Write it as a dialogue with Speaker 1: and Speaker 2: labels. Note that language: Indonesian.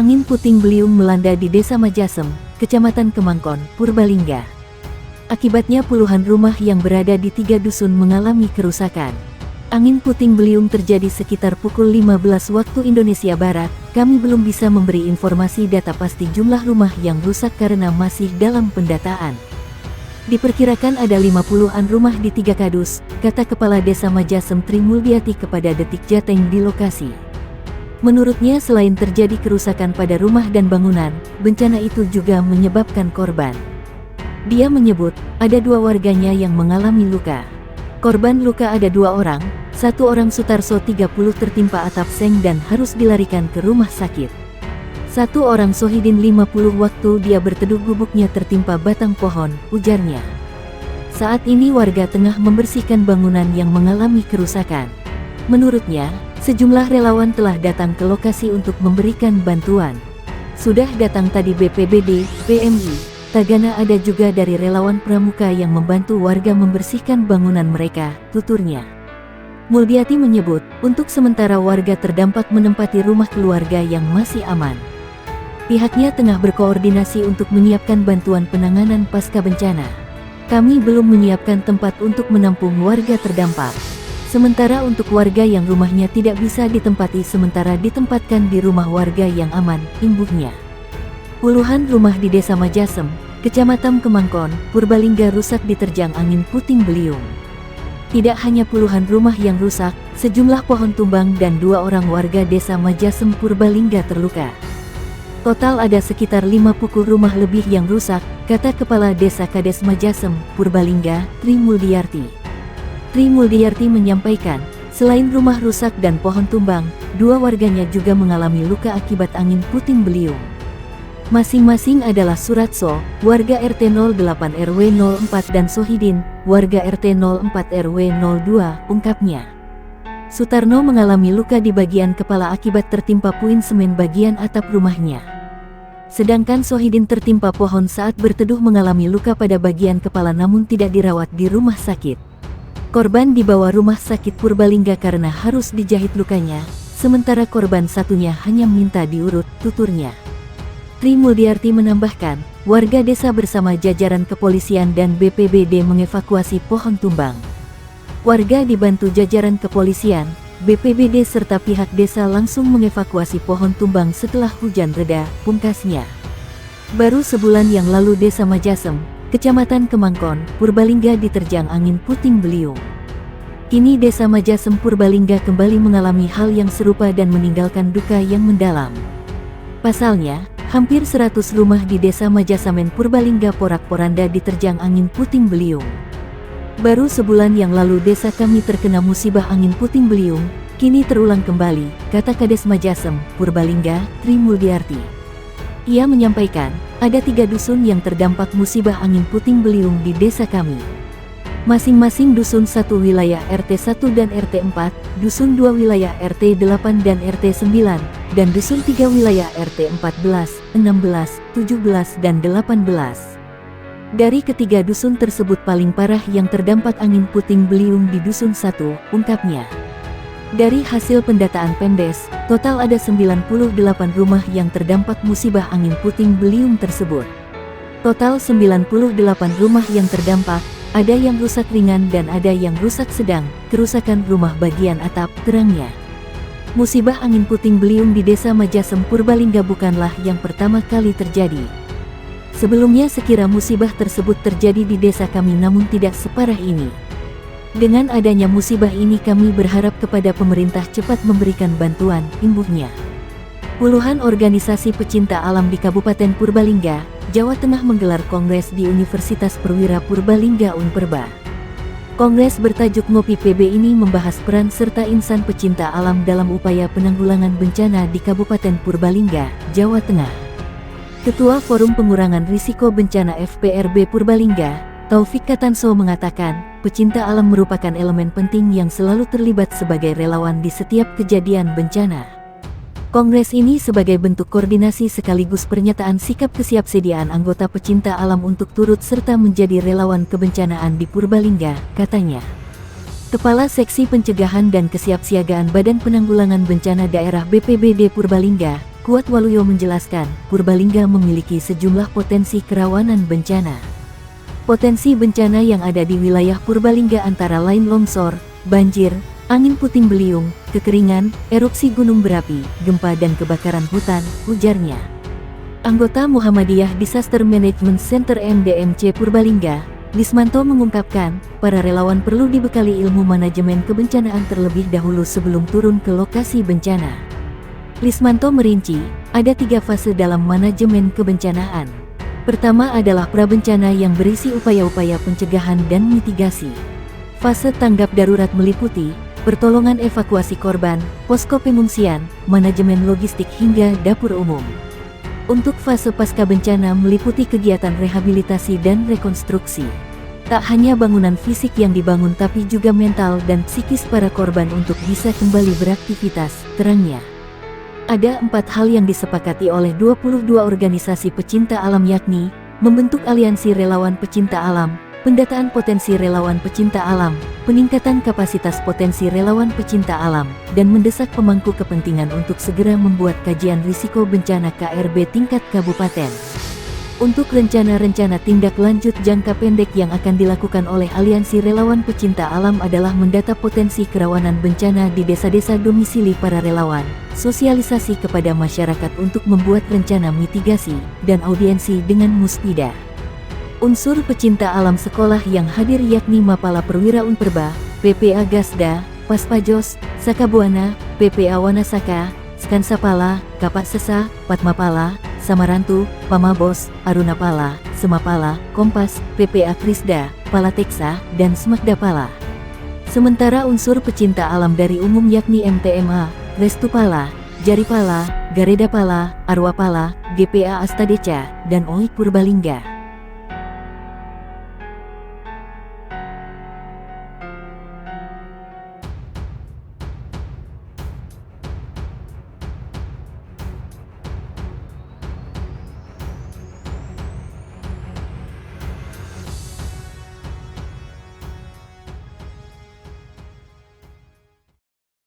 Speaker 1: Angin puting beliung melanda di Desa Majasem, Kecamatan Kemangkon, Purbalingga. Akibatnya puluhan rumah yang berada di 3 dusun mengalami kerusakan. Angin puting beliung terjadi sekitar pukul 15 waktu Indonesia Barat. Kami belum bisa memberi informasi data pasti jumlah rumah yang rusak karena masih dalam pendataan. Diperkirakan ada 50-an rumah di 3 kadus, kata Kepala Desa Majasem Tri Muldiati kepada Detik Jateng di lokasi. Menurutnya selain terjadi kerusakan pada rumah dan bangunan, bencana itu juga menyebabkan korban. Dia menyebut, ada 2 warganya yang mengalami luka. Korban luka ada 2 orang, 1 orang Sutarso 30 tertimpa atap seng dan harus dilarikan ke rumah sakit. 1 orang Sohidin 50 waktu dia berteduh gubuknya tertimpa batang pohon, ujarnya. Saat ini warga tengah membersihkan bangunan yang mengalami kerusakan. Menurutnya, sejumlah relawan telah datang ke lokasi untuk memberikan bantuan. Sudah datang tadi BPBD, PMI, Tagana, ada juga dari relawan pramuka yang membantu warga membersihkan bangunan mereka, tuturnya. Muldiati menyebut, untuk sementara warga terdampak menempati rumah keluarga yang masih aman. Pihaknya tengah berkoordinasi untuk menyiapkan bantuan penanganan pasca bencana. Kami belum menyiapkan tempat untuk menampung warga terdampak. Sementara untuk warga yang rumahnya tidak bisa ditempati sementara ditempatkan di rumah warga yang aman, imbuhnya. Puluhan rumah di Desa Majasem, Kecamatan Kemangkon, Purbalingga rusak diterjang angin puting beliung. Tidak hanya puluhan rumah yang rusak, sejumlah pohon tumbang dan 2 orang warga Desa Majasem Purbalingga terluka. Total ada sekitar 5 pukul rumah lebih yang rusak, kata Kepala Desa Kades Majasem, Purbalingga, Tri Muldiati. Tri Muldiati menyampaikan, selain rumah rusak dan pohon tumbang, 2 warganya juga mengalami luka akibat angin puting beliung. Masing-masing adalah Suratso, warga RT 08 RW 04 dan Sohidin, warga RT 04 RW 02, ungkapnya. Sutarno mengalami luka di bagian kepala akibat tertimpa puing semen bagian atap rumahnya. Sedangkan Sohidin tertimpa pohon saat berteduh mengalami luka pada bagian kepala namun tidak dirawat di rumah sakit. Korban dibawa rumah sakit Purbalingga karena harus dijahit lukanya, sementara korban satunya hanya minta diurut, tuturnya. Tri Muldiati menambahkan, warga desa bersama jajaran kepolisian dan BPBD mengevakuasi pohon tumbang. Warga dibantu jajaran kepolisian, BPBD serta pihak desa langsung mengevakuasi pohon tumbang setelah hujan reda, pungkasnya. Baru sebulan yang lalu Desa Majasem, Kecamatan Kemangkon, Purbalingga diterjang angin puting beliung. Kini Desa Majasem Purbalingga kembali mengalami hal yang serupa dan meninggalkan duka yang mendalam. Pasalnya, hampir 100 rumah di Desa Majasamen Purbalingga porak-poranda diterjang angin puting beliung. Baru sebulan yang lalu desa kami terkena musibah angin puting beliung, kini terulang kembali, kata Kades Majasem, Purbalingga, Tri Muldiati. Ia menyampaikan, ada 3 dusun yang terdampak musibah angin puting beliung di desa kami. Masing-masing dusun 1 wilayah RT 1 dan RT 4, dusun 2 wilayah RT 8 dan RT 9, dan dusun 3 wilayah RT 14, 16, 17 dan 18. Dari ketiga dusun tersebut paling parah yang terdampak angin puting beliung di dusun 1, ungkapnya. Dari hasil pendataan Pemdes, total ada 98 rumah yang terdampak musibah angin puting beliung tersebut. Total 98 rumah yang terdampak, ada yang rusak ringan dan ada yang rusak sedang, kerusakan rumah bagian atap, terangnya. Musibah angin puting beliung di Desa Majasem Purbalingga bukanlah yang pertama kali terjadi. Sebelumnya sekira musibah tersebut terjadi di desa kami namun tidak separah ini. Dengan adanya musibah ini kami berharap kepada pemerintah cepat memberikan bantuan, imbuhnya. Puluhan organisasi pecinta alam di Kabupaten Purbalingga, Jawa Tengah menggelar kongres di Universitas Perwira Purbalingga Unperba. Kongres bertajuk Ngopi PB ini membahas peran serta insan pecinta alam dalam upaya penanggulangan bencana di Kabupaten Purbalingga, Jawa Tengah. Ketua Forum Pengurangan Risiko Bencana FPRB Purbalingga, Taufik Katanso mengatakan, pecinta alam merupakan elemen penting yang selalu terlibat sebagai relawan di setiap kejadian bencana. Kongres ini sebagai bentuk koordinasi sekaligus pernyataan sikap kesiapsediaan anggota pecinta alam untuk turut serta menjadi relawan kebencanaan di Purbalingga, katanya. Kepala Seksi Pencegahan dan Kesiapsiagaan Badan Penanggulangan Bencana Daerah BPBD Purbalingga, Kuat Waluyo menjelaskan, Purbalingga memiliki sejumlah potensi kerawanan bencana. Potensi bencana yang ada di wilayah Purbalingga antara lain longsor, banjir, angin puting beliung, kekeringan, erupsi gunung berapi, gempa dan kebakaran hutan, ujarnya. Anggota Muhammadiyah Disaster Management Center MDMC Purbalingga, Lismanto mengungkapkan, para relawan perlu dibekali ilmu manajemen kebencanaan terlebih dahulu sebelum turun ke lokasi bencana. Lismanto merinci, ada 3 fase dalam manajemen kebencanaan. Pertama adalah prabencana yang berisi upaya-upaya pencegahan dan mitigasi. Fase tanggap darurat meliputi pertolongan evakuasi korban, posko pengungsian, manajemen logistik hingga dapur umum. Untuk fase pasca bencana meliputi kegiatan rehabilitasi dan rekonstruksi. Tak hanya bangunan fisik yang dibangun tapi juga mental dan psikis para korban untuk bisa kembali beraktivitas, terangnya. Ada 4 hal yang disepakati oleh 22 organisasi pecinta alam yakni, membentuk aliansi relawan pecinta alam, pendataan potensi relawan pecinta alam, peningkatan kapasitas potensi relawan pecinta alam, dan mendesak pemangku kepentingan untuk segera membuat kajian risiko bencana KRB tingkat kabupaten. Untuk rencana-rencana tindak lanjut jangka pendek yang akan dilakukan oleh Aliansi Relawan Pecinta Alam adalah mendata potensi kerawanan bencana di desa-desa domisili para relawan, sosialisasi kepada masyarakat untuk membuat rencana mitigasi, dan audiensi dengan Musbida. Unsur pecinta alam sekolah yang hadir yakni Mapala Perwira Unperba, PPA Gasda, Paspajos, Sakabuana, PPA Wanasaka, Skansapala, Kapak Sesa, Patmapala, Samarantu, Pamabos, Arunapala, Semapala, Kompas, PPA Krisda, Palateksa, dan Smakdapala. Sementara unsur pecinta alam dari umum yakni MTMA, Restupala, Jaripala, Garedapala, Arwapala, GPA Astadeca, dan OI Purbalingga.